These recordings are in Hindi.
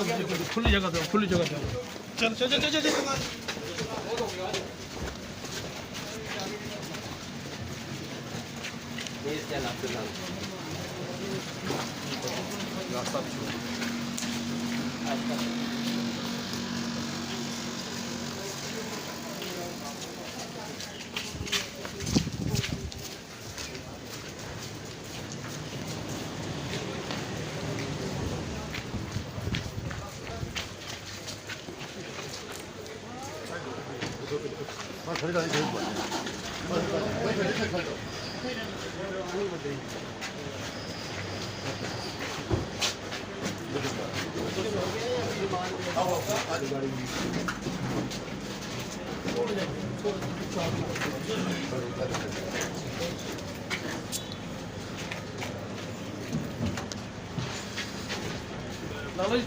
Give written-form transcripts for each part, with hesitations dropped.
खुली जगह दो, खुली जगह दो। चल चल चल चल चल।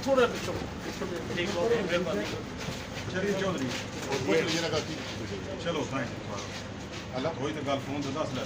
थोड़ा चलिए चौधरी चलो थैंक यू कोई तो गल फोन तो दस लै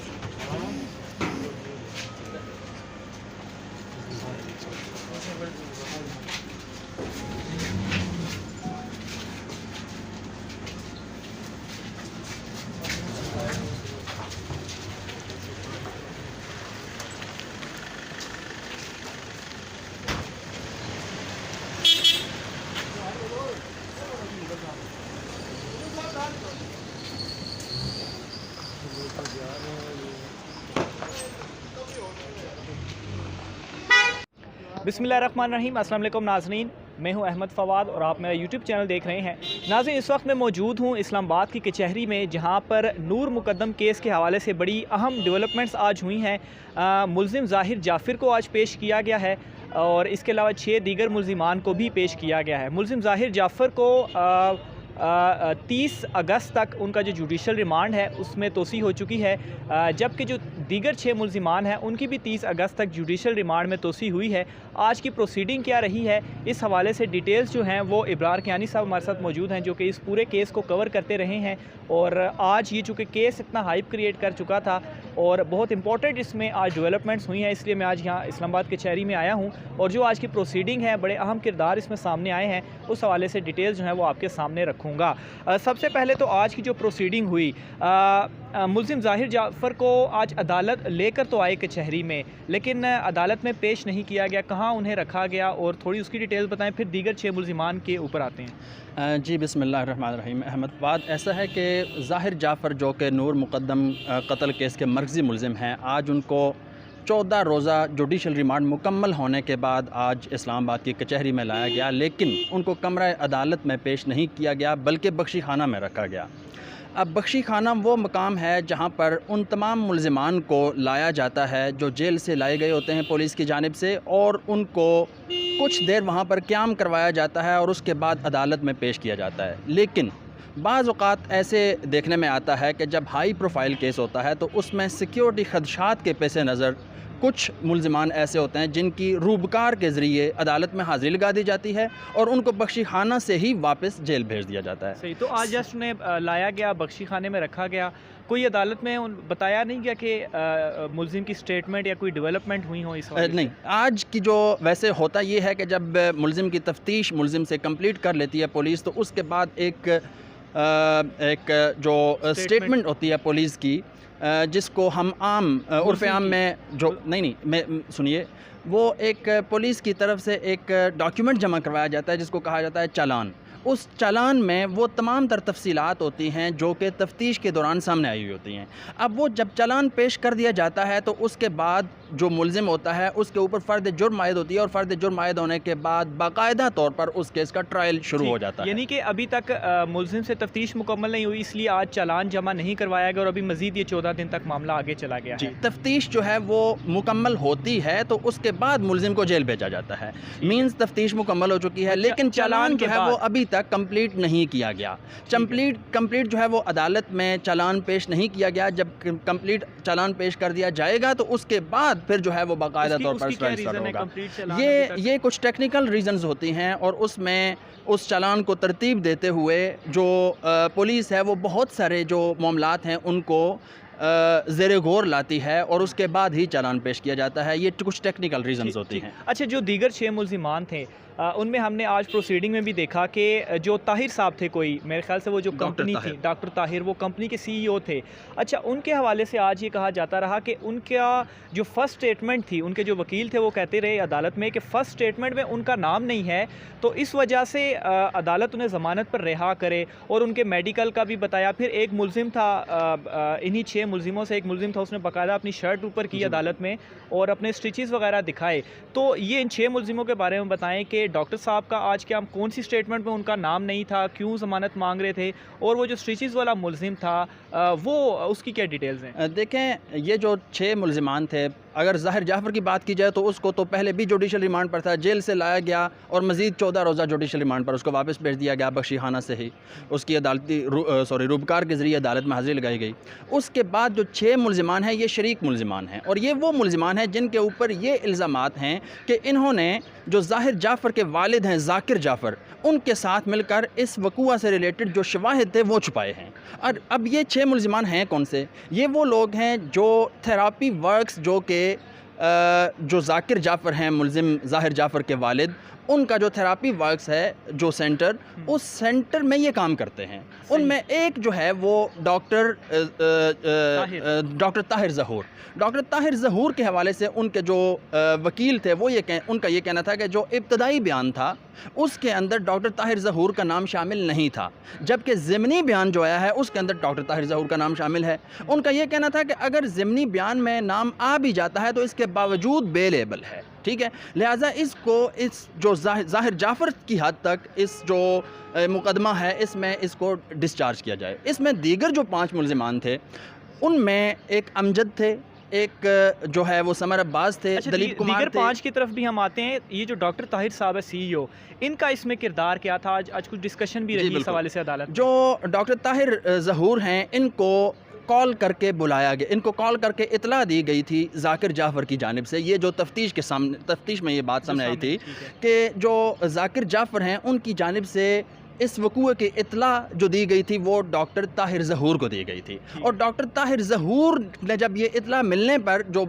बिस्मिल्लाहिर्रहमानिर्रहीम। अस्सलाम वालेकुम नाज़रीन, मैं हूं अहमद फ़वाद और आप मेरा यूट्यूब चैनल देख रहे हैं। नाज़रीन, इस वक्त मैं मौजूद हूं इस्लामाबाद की कचहरी में, जहां पर नूर मुकद्दम केस के हवाले से बड़ी अहम डेवलपमेंट्स आज हुई हैं। मुल्ज़िम ज़ाहिर जाफ़िर को आज पेश किया गया है और इसके अलावा 6 दीगर मुल्ज़िमान को भी पेश किया गया है। मुल्ज़िम ज़ाहिर जाफ़िर को 30 अगस्त तक उनका जो जुडिशल रिमांड है उसमें तोसी हो चुकी है, जबकि जो दीगर 6 मुल्ज़िमान हैं उनकी भी 30 अगस्त तक जुडिशल रिमांड में तोसी हुई है। आज की प्रोसीडिंग क्या रही है, इस हवाले से डिटेल्स जो हैं वो इब्रार कियानी साहब हमारे साथ मौजूद हैं, जो कि इस पूरे केस को कवर करते रहे हैं। और आज ये चूँकि केस इतना हाइप क्रिएट कर चुका था और बहुत इंपॉर्टेंट इसमें आज डेवलपमेंट्स हुई हैं, इसलिए मैं आज यहाँ इस्लामाबाद कचहरी में आया हूँ और जो आज की प्रोसीडिंग है, बड़े अहम किरदार इसमें सामने आए हैं, उस हवाले से डिटेल्स जो हैं वो आपके सामने रखूँगा। सबसे पहले तो आज की जो प्रोसीडिंग हुई, मुल्ज़िम ज़ाहिर जाफ़र को आज अदालत लेकर तो आए कचहरी में, लेकिन अदालत में पेश नहीं किया गया। कहाँ उन्हें रखा गया और थोड़ी उसकी डिटेल्स बताएं, फिर दीगर 6 मुल्ज़िमान के ऊपर आते हैं। जी बिस्मिल्लाहिर्रहमानिर्रहीम। अहमद फ़वाद, ऐसा है कि ज़ाहिर जाफ़र जो कि नूर मुकद्दम कत्ल केस के मरकज़ी मुल्ज़िम हैं, आज उनको 14 रोज़ा जुडिशल रिमांड मुकम्मल होने के बाद आज इस्लामाबाद की कचहरी में लाया गया, लेकिन उनको कमरा अदालत में पेश नहीं किया गया बल्कि बख्शी खाना में रखा गया। अब बख्शी खाना वो मकाम है जहाँ पर उन तमाम मुल्ज़िमान को लाया जाता है जो जेल से लाए गए होते हैं पुलिस की जानिब से, और उनको कुछ देर वहाँ पर क़याम करवाया जाता है और उसके बाद अदालत में पेश किया जाता है। लेकिन बाज़ औक़ात ऐसे देखने में आता है कि जब हाई प्रोफाइल केस होता है तो उसमें सिक्योरिटी ख़दशात के पेश नज़र कुछ मुल्ज़िमान ऐसे होते हैं जिनकी रूबकार के ज़रिए अदालत में हाज़िरी लगा दी जाती है और उनको बख्शी खाना से ही वापस जेल भेज दिया जाता है। सही, तो आज जस्ट उन्हें लाया गया, बख्शी खाने में रखा गया। कोई अदालत में बताया नहीं गया कि मुल्ज़िम की स्टेटमेंट या कोई डेवलपमेंट हुई हो इस वक्त? नहीं, आज की जो वैसे होता ये है कि जब मुल्ज़िम की तफ्तीश मुल्ज़िम से कंप्लीट कर लेती है पुलिस, तो उसके बाद एक जो स्टेटमेंट होती है पुलिस की, जिसको हम आम उर्फ़ आम में जो नहीं मैं सुनिए, वो एक पुलिस की तरफ से एक डॉक्यूमेंट जमा करवाया जाता है जिसको कहा जाता है चालान। उस चालान में वो तमाम तर तफसीलात होती हैं जो कि तफ्तीश के दौरान सामने आई हुई होती हैं। अब वो जब चालान पेश कर दिया जाता है तो उसके बाद जो मुल्ज़िम होता है उसके ऊपर फ़र्द जुर्म आयद होती है और फ़र्द जुर्म आयद होने के बाद बाकायदा तौर पर उस केस का ट्रायल शुरू हो जाता है। यानी कि अभी तक मुल्ज़िम से तफ्तीश मुकम्मल नहीं हुई, इसलिए आज चालान जमा नहीं करवाया गया और अभी मज़ीद ये 14 दिन तक मामला आगे चला गया है। तफ्तीश जो है वो मुकम्मल होती है तो उसके बाद मुल्ज़िम को जेल भेजा जाता है। मीन्स तफ्तीश मुकम्मल हो चुकी है, लेकिन चालान जो है वो अभी तक कंप्लीट नहीं किया गया। कंप्लीट जो है वो अदालत में चालान पेश नहीं किया गया। जब कंप्लीट चालान पेश कर दिया जाएगा तो उसके बाद फिर जो है वो बाकायदा तौर पर ट्रांसफर होगा। ये कुछ टेक्निकल रीजंस होती हैं और उसमें उस चालान को तरतीब देते हुए जो पुलिस है वो बहुत सारे जो मामलात हैं उनको ज़ेरे गौर लाती है और उसके बाद ही चालान पेश किया जाता है। ये कुछ टेक्निकल रीजंस होती हैं। अच्छा, जो दीगर 6 मुल्ज़िमान थे उनमें हमने आज प्रोसीडिंग में भी देखा कि जो ताहिर साहब थे, कोई मेरे ख्याल से वो जो कंपनी थी डॉक्टर ताहिर, वो कंपनी के CEO थे। अच्छा, उनके हवाले से आज ये कहा जाता रहा कि उनका जो फ़र्स्ट स्टेटमेंट थी, उनके जो वकील थे वो कहते रहे अदालत में कि फ़र्स्ट स्टेटमेंट में उनका नाम नहीं है, तो इस वजह से अदालत उन्हें ज़मानत पर रिहा करे। और उनके मेडिकल का भी बताया। फिर एक मुलजिम था, इन्हीं 6 मुलजिमों से एक मुलजिम था, उसने बाकायदा अपनी शर्ट ऊपर की अदालत में और अपने स्टिचेस वगैरह दिखाए। तो ये इन 6 मुलजिमों के बारे में बताएं कि डॉक्टर साहब का आज क्या कौन सी स्टेटमेंट में उनका नाम नहीं था, क्यों ज़मानत मांग रहे थे, और वो जो स्टिचेस वाला मुलजिम था वो उसकी क्या डिटेल्स हैं? देखें, ये जो 6 मुलजिमान थे, अगर ज़ाहिर जाफ़र की बात की जाए तो उसको तो पहले भी जुडिशल रिमांड पर था, जेल से लाया गया और मज़ीद 14 रोज़ा जुडिशल रिमांड पर उसको वापस भेज दिया गया बख्शीखाना से ही। उसकी अदालती रूबकार के ज़रिए अदालत में हाज़िरी लगाई गई। उसके बाद जो 6 मुलजिमान हैं, ये शरीक मुलजिमान हैं, और ये वो मुलजिमान हैं जिनके ऊपर ये इल्ज़ामात हैं कि इन्होंने जो ज़ाहिर जाफ़र के वालिद हैं ज़ाकिर जाफ़र, उनके साथ मिलकर इस वक़ूआ से रिलेटेड जो शवाहिद थे वो छुपाए हैं। और अब ये 6 मुलजिमान हैं कौन से? ये वो लोग हैं जो थेरापी वर्क्स, जो कि जो ज़ाकिर जाफ़र हैं मुलजिम ज़ाहिर जाफ़र के वालिद, उनका जो थेरापी वर्क्स है जो सेंटर, उस सेंटर में ये काम करते हैं। उनमें एक जो है वो डॉक्टर ताहिर ज़हूर, डॉक्टर ताहिर ज़हूर के हवाले से उनके जो वकील थे वो उनका ये कहना था कि जो इब्तदाई बयान था उसके अंदर डॉक्टर ताहिर ज़हूर का नाम शामिल नहीं था, जबकि ज़िमनी बयान जो आया है उसके अंदर डॉक्टर ताहिर ज़हूर का नाम शामिल है। उनका ये कहना था कि अगर ज़िमनी बयान में नाम आ भी जाता है तो इसके बावजूद बेलेबल है, ठीक है, लिहाजा इसको इस जो ज़ाहिर जाफ़र की हद तक इस जो मुकदमा है इसमें इसको डिस्चार्ज किया जाए। इसमें दीगर जो 5 मुलजिमान थे उनमें एक अमजद थे, एक जो है वो समर अब्बास थे, अच्छा, दलीप कुमार दीगर थे। 5 की तरफ भी हम आते हैं। ये जो डॉक्टर ताहिर साहब है CEO, इनका इसमें किरदार क्या था? आज कुछ डिस्कशन भी रही इस हवाले से अदालत में। जो डॉक्टर ताहिर ज़हूर हैं, इनको कॉल करके बुलाया गया, इनको कॉल करके इतला दी गई थी ज़ाकिर जाफ़र की जानिब से। ये जो तफ्तीश में ये बात सामने आई थी कि जो ज़ाकिर जाफ़र हैं उनकी जानिब से इस वक़ूए की इतला जो दी गई थी वो डॉक्टर ताहिर ज़हूर को दी गई थी। और डॉक्टर ताहिर ज़हूर ने जब ये इतला मिलने पर जो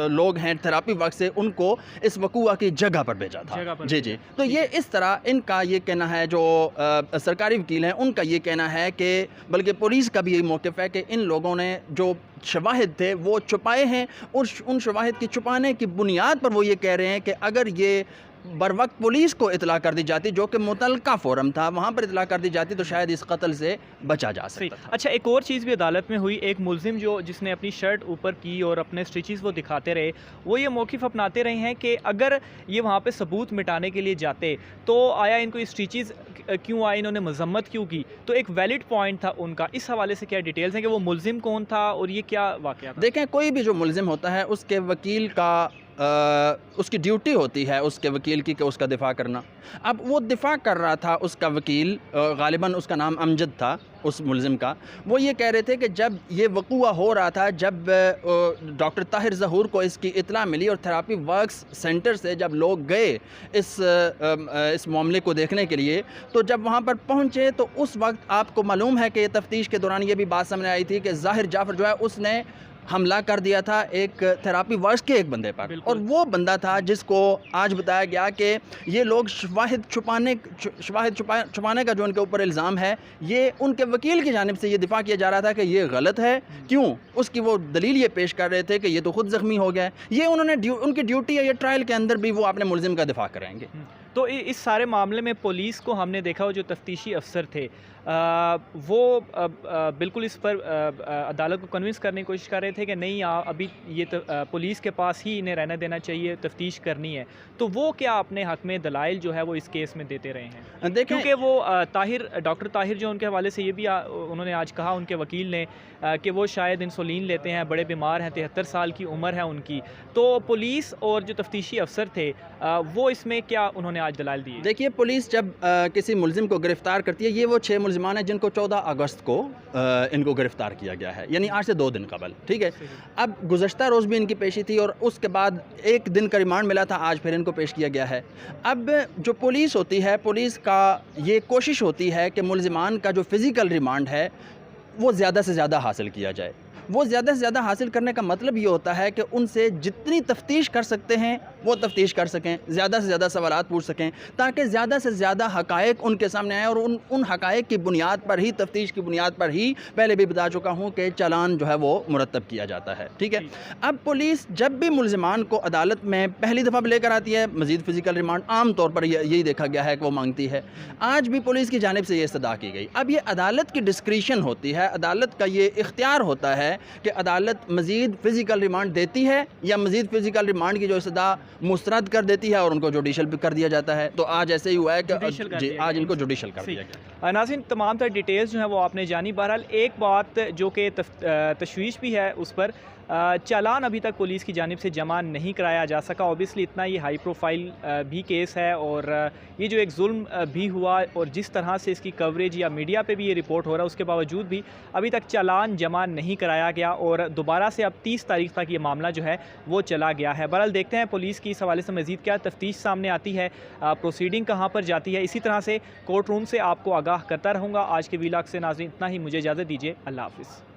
लोग हैं थेरापी वर्क से, उनको इस वक़ूआ की जगह पर भेजा था। जी। तो ये इस तरह इनका ये कहना है, जो सरकारी वकील हैं उनका ये कहना है कि बल्कि पुलिस का भी यही मौक़िफ़ है कि इन लोगों ने जो शवाहिद थे वो छुपाए हैं, और उन शवाहिद की छुपाने की बुनियाद पर वो ये कह रहे हैं कि अगर ये बर वक्त पुलिस को इतला कर दी जाती, जो कि मुतलका फोरम था, वहाँ पर इतला कर दी जाती तो शायद इस कत्ल से बचा जा सकता था। अच्छा, एक और चीज़ भी अदालत में हुई। एक मुलजिम जिसने अपनी शर्ट ऊपर की और अपने स्टिचेस वो दिखाते रहे, वो ये मौक़िफ़ अपनाते रहे हैं कि अगर ये वहाँ पे सबूत मिटाने के लिए जाते तो आया इनको स्टिचेस क्यों आए, इन्होंने मजम्मत क्यों की? तो एक वैलिड पॉइंट था उनका। इस हवाले से क्या डिटेल्स हैं कि वो मुलजिम कौन था और ये क्या वाक़या था? देखें, कोई भी जो मुलजिम होता है उसके वकील का उसकी ड्यूटी होती है उसके वकील की कि उसका दिफ़ा करना। अब वो दिफ़ा कर रहा था, उसका वकील गालिबन उसका नाम अमजद था उस मुलजिम का। वो ये कह रहे थे कि जब ये वक़ूआ हो रहा था, जब डॉक्टर ताहिर ज़हूर को इसकी इत्ला मिली और थेरापी वर्क्स सेंटर से जब लोग गए इस मामले को देखने के लिए, तो जब वहाँ पर पहुँचे तो उस वक्त आपको मालूम है कि ये तफ्तीश के दौरान ये भी बात सामने आई थी कि ज़ाहिर जाफ़र जो है उसने हमला कर दिया था एक थेरापी वर्क्स के एक बंदे पर, और वो बंदा था जिसको आज बताया गया कि ये लोग शवाहिद छुपाने का जो उनके ऊपर इल्ज़ाम है, ये उनके वकील की जानिब से ये दिफा किया जा रहा था कि ये गलत है। क्यों? उसकी वो दलील ये पेश कर रहे थे कि ये तो खुद ज़ख्मी हो गया है। ये उन्होंने उनकी ड्यूटी है, ये ट्रायल के अंदर भी वो अपने मुलजिम का दिफा करेंगे। तो इस सारे मामले में पुलिस को हमने देखा, वो जो तफ्तीशी अफसर थे वो बिल्कुल इस पर अदालत को कन्विंस करने की कोशिश कर रहे थे कि नहीं, अभी ये पुलिस के पास ही इन्हें रहना देना चाहिए, तफ्तीश करनी है। तो वो क्या अपने हक़ में दलाइल जो है वो इस केस में देते रहे हैं? क्योंकि वो डॉक्टर ताहिर जो उनके हवाले से ये भी उन्होंने आज कहा, उनके वकील ने, कि वो शायद इंसुलिन लेते हैं, बड़े बीमार हैं, 73 साल की उम्र है उनकी। तो पुलिस और जो तफ्तीशी अफसर थे वो इसमें क्या उन्होंने आज दलाइल दिए? देखिए, पुलिस जब किसी मुलजिम को गिरफ़्तार करती है, ये वो 6 मुलजिमान हैं जिनको 14 अगस्त को इनको गिरफ़्तार किया गया है, यानी आज से 2 दिन कबल, ठीक है। अब गुज़श्ता रोज़ भी इनकी पेशी थी और उसके बाद 1 दिन का रिमांड मिला था, आज फिर इनको पेश किया गया है। अब जो पुलिस होती है, पुलिस का ये कोशिश होती है कि मुलजिमान का जो फ़िज़िकल रिमांड है वो ज़्यादा से ज़्यादा हासिल किया जाए। वो ज़्यादा से ज़्यादा हासिल करने का मतलब ये होता है कि उनसे जितनी तफ्तीश कर सकते हैं वो तफ्तीश कर सकें, ज़्यादा से ज़्यादा सवालात पूछ सकें, ताकि ज़्यादा से ज़्यादा हक़ाइक़ उनके सामने आए और उन हक़ाइक़ की बुनियाद पर ही, तफ्तीश की बुनियाद पर ही, पहले भी बता चुका हूँ कि चालान जो है वो मुरतब किया जाता है। ठीक है, अब पुलिस जब भी मुल्ज़िमान को अदालत में पहली दफ़ा लेकर आती है, मज़ीद फ़िज़िकल रिमांड आम तौर पर यही देखा गया है कि वो मांगती है। आज भी पुलिस की जानिब से ये इस्तदा की गई। अब ये अदालत की डिस्क्रिशन होती है, अदालत का ये इख्तियार होता है कि अदालत मज़ीद फ़िज़िकल रिमांड देती है या मज़ीद फ़िज़िकल रिमांड की जो इस्तदा मुस्तरद कर देती है और उनको जुडिशल भी कर दिया जाता है। तो आज ऐसे ही हुआ है कि जी आज इनको जुडिशल कर दिया गया। नाज़रीन, तमाम तर डिटेल्स जो हैं वो आपने जानी। बहरहाल एक बात जो कि तशवीश भी है उस पर, चालान अभी तक पुलिस की जानिब से जमा नहीं कराया जा सका। ऑब्वियसली इतना ये हाई प्रोफाइल भी केस है और ये जो एक जुल्म भी हुआ और जिस तरह से इसकी कवरेज या मीडिया पे भी ये रिपोर्ट हो रहा है, उसके बावजूद भी अभी तक चालान जमा नहीं कराया गया और दोबारा से अब 30 तारीख तक ये मामला जो है वो चला गया है। बहरहाल देखते हैं पुलिस की इस हवाले से मज़ीद क्या तफ्तीश सामने आती है, प्रोसीडिंग कहाँ पर जाती है। इसी तरह से कोर्ट रूम से आपको आगाह करता रहूँगा। आज के व्लॉग से नाज़रीन इतना ही, मुझे इजाज़त दीजिए। अल्लाह हाफ़िज़।